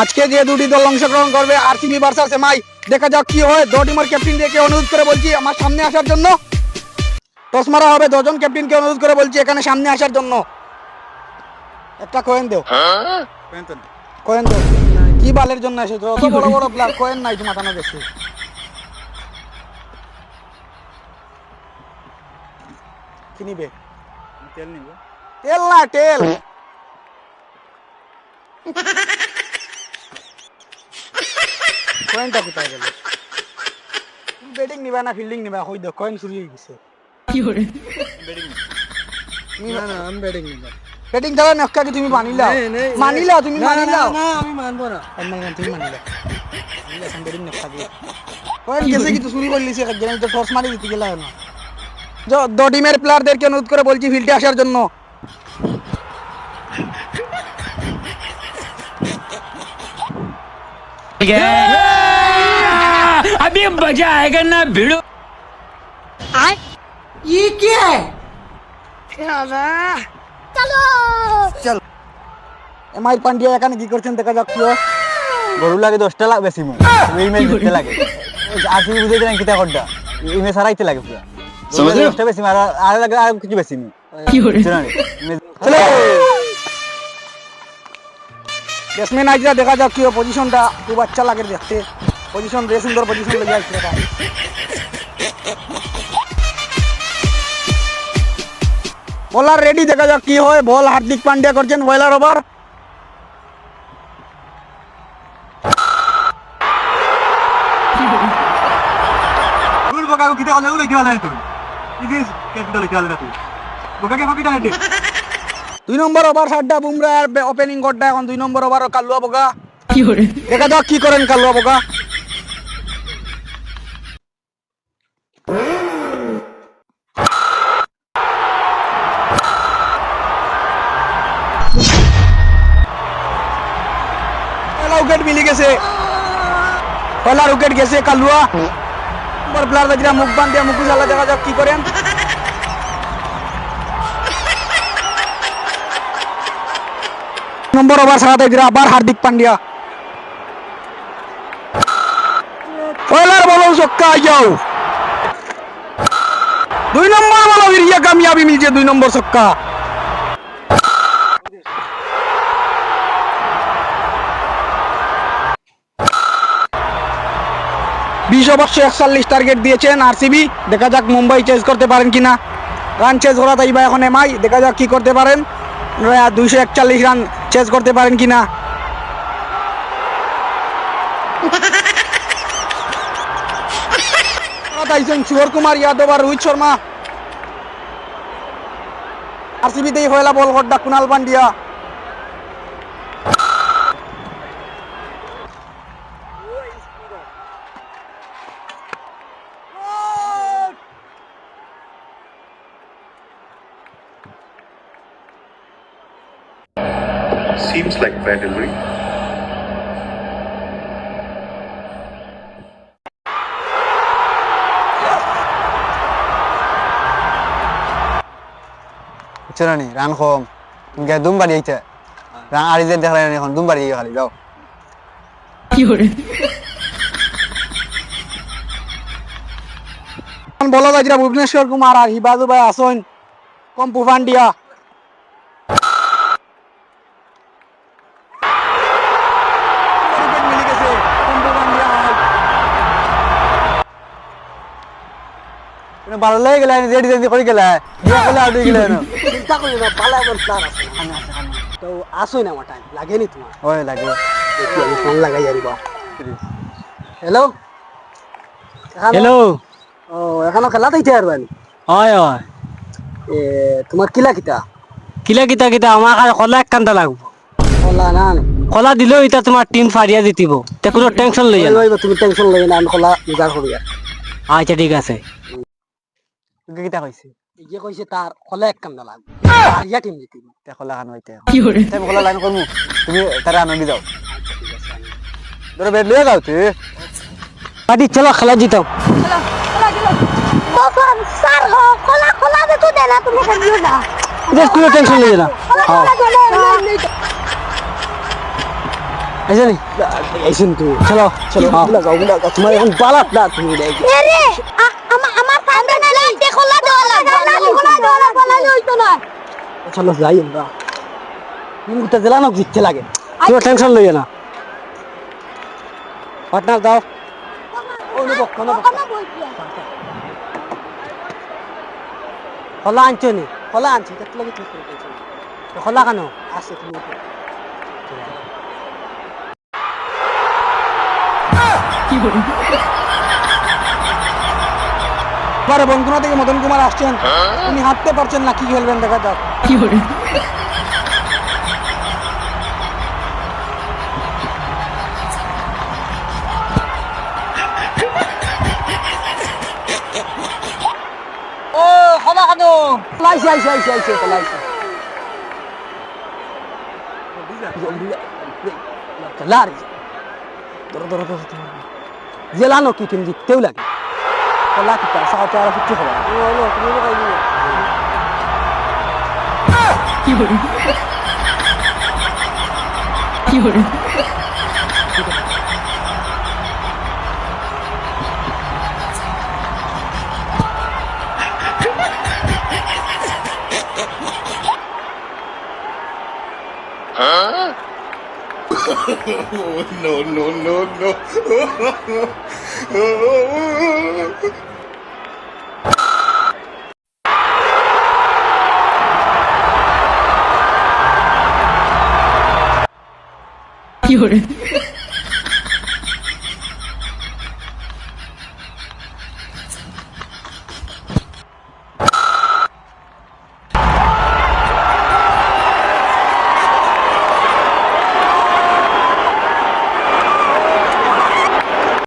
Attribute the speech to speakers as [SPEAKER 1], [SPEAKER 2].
[SPEAKER 1] আজকে যে দুটি দল অংশগ্রহণ করবে আরসিবি ভার্সেস এমআই, দেখা যাক কি হয়। দো টিমের ক্যাপ্টেনদেরকে অনুরোধ করে বলছি আমার সামনে আসার জন্য। টস মারা হবে, দুজন ক্যাপ্টেনকে অনুরোধ করে বলছি এখানে সামনে আসার জন্য। একটা কয়েন দেও, কয়েন দেও। কি বালের জন্য এসেছো? অত বড় বড় প্লেয়ার, কয়েন নাই তোমার টানো গেছে। কি নিবে?
[SPEAKER 2] তেল নিব।
[SPEAKER 1] তেল না, তেল। কয়েনটা কোথায় গেল? তুমি ব্যাটিং নিবা না ফিল্ডিং নিবা? কই দাও, কয়েন চুরি হয়ে গেছে।
[SPEAKER 2] না না, আমি ব্যাটিং নিব।
[SPEAKER 1] ব্যাটিং ছাড়া নক্কা কি তুমি মানিলা? মানিলা তুমি, মানিলা?
[SPEAKER 2] না আমি মানবো না।
[SPEAKER 1] তুমি মানিলা? মানিলা এখন ব্যাটিং নক্কা দিয়ে কয়েন গেছে কি? তো চুরি করে লিছে একজন, তো টর্চ মারি দিতে গেলা না। দো টিমের প্লেয়ারদেরকে অনুরোধ করে বলছি ফিল্ডে আসার জন্য।
[SPEAKER 3] अभी मजा आएगा ना भिड़ो।
[SPEAKER 1] ये क्या है? চল এমআই পান্ডিয়া এখানে কি করছেন দেখা যাক। কি
[SPEAKER 2] গরু লাগে 10টা লাখ বেশি মু এই ম্যাচ জিততে লাগে। আরসিবি বুঝে দিলেন কিটা করডা এই ম্যাচ হারাইতে লাগে পুরো।
[SPEAKER 3] समझ रहे हो?
[SPEAKER 2] 10টা বেশি মারা আর লাগে আর কিছু বেশি মু। চলো
[SPEAKER 1] ব্যাটসম্যান আইজরা দেখা যাক কি পজিশনটা খুব আচ্ছা লাগে দেখতে। পজিশন রে সুন্দর পজিশন লেগে আসছে দেখা। বলার রেডি, দেখা যাক কি হয়। বল হার্দিক পান্ডিয়া করছেন বয়লার ওভার।
[SPEAKER 2] তুই বকা কিটা হলে উড়ে গেল তুই ইদিস ক্যাপিটাল খেল না তুই বকা কে ফাকিটা হেটে
[SPEAKER 1] 2 নম্বর ওভার সাড্ডা বুমরা আর ওপেনিং করটা এখন 2 নম্বর ওভার কালুয়া বোকা। দেখা যাক কি করেন কালুয়া বোকা। উইকেট মিলে গেছে, পয়লা উইকেট গেছে কালুয়া। নম্বর প্লেয়ার দেখরা মুখ বান দিয়া মুখ জ্বালা, দেখা যাক কি করেন। নম্বর ওভার সারা দেখরা আবার হার্দিক পান্ডিয়া। পয়লার বলো ছক্কা যাও। 2 নম্বর বলো ইরিয়া কামিয়াবি মিলছে 2 নম্বর ছক্কা। বিশ ওভার 141 টার্গেট দিয়েছেন আরসিবি। দেখা যাক মুম্বাই চেজ করতে পারেন কিনা। রান চেজ করা তাই বা এখন এমআই, দেখা যাক কি করতে পারেন। 241 রান চেজ করতে পারেন কিনা। সুর কুমার যাদব আর রোহিত শর্মা। আরসিবিতেই হয়লা বল করডা Kunal Pandya.
[SPEAKER 4] Seems like bad delivery.
[SPEAKER 2] চলো নি রান কম তুমি দুম বাড়ি আইতে রান আরিজের দেখলে এখন দুম বাড়ি খালি যাও।
[SPEAKER 1] বলো যাইরা ভুবনেশ্বর কুমার আর হিবাজু ভাই আসন কম্পু পান্ডিয়া।
[SPEAKER 2] ভালো লেগে গেলে রেডি রেডি করে গেলে বিয়া করলে আর গেলে না
[SPEAKER 1] চিন্তা করি না, ভালো আমার প্ল্যান আছে তো আসুই না। আমার টাইম লাগেনি তোমার?
[SPEAKER 2] ওই লাগে
[SPEAKER 1] দেখি আমি ফোন লাগাই আরিবা। হ্যালো
[SPEAKER 3] हेलो
[SPEAKER 1] ও এখনো খেলা দিতে আর বানি?
[SPEAKER 3] হয় হয়
[SPEAKER 1] এ তোমার কিলা কিতা
[SPEAKER 3] কিলা কিতা কিতা আমার আর কলা এক কান্দা লাগবো।
[SPEAKER 1] কলা না
[SPEAKER 3] কলা দিলেও এটা তোমার টিম ফারিয়া জিতিব, তে কোনো টেনশন লই না।
[SPEAKER 1] তুমি টেনশন লই না, আমি কলা উজাড় করি।
[SPEAKER 3] আচ্ছা ঠিক আছে।
[SPEAKER 2] তুই কিটা কইছিস
[SPEAKER 1] এই যে কইছে তার কলা এক কান্দা লাগবে, আরিয়া টিম জিতিব।
[SPEAKER 2] তে খোলা খান হইতে তাই খোলা লাইন করমু তুমি তারা আনবি যাও ধরে বেড লিয়ে যাও তুই
[SPEAKER 3] পার্টি চলো খেলা জিতাও।
[SPEAKER 5] বকন স্যার হো খোলা খোলা দে তো দেনা তুমি খেলিও না
[SPEAKER 3] কোনো টেনশন লই না।
[SPEAKER 5] খোলা খোলা
[SPEAKER 3] ऐसे नहीं ऐसे नहीं तू चलो चलो लगाओ तुम्हारे हम बालात ना তুমি দেখি
[SPEAKER 5] এরে আমার সামনে না লাইটে খোলা দেওয়া লাগবে খোলা দেওয়া লাগবে না হইতো না
[SPEAKER 3] চলো যাই আমরা মুখটা জ্বালানো জিততে লাগে তুমি টেনশন লইও না পার্টনার দাও
[SPEAKER 5] কোনো বলছি
[SPEAKER 3] খোলা আনছো নি খোলা আনছি দেখতে লাগে ঠিক করে খোলা কেন আসে তুমি
[SPEAKER 1] এবারে বন্ধুরা থেকে মদন কুমার আসছেন, উনি হাঁটতে পারছেন না, কি খেলবেন দেখা যাক।
[SPEAKER 3] ও খোলা কেন লাইছে আইছে আইছে আইছে লাইছে লার ধরো ধরো ধরো জেলানো কি তুমি জিততেও লাগে খোলা কি তার সাথে আর কিছু হবে
[SPEAKER 4] No, no, no, no.
[SPEAKER 6] Fiore.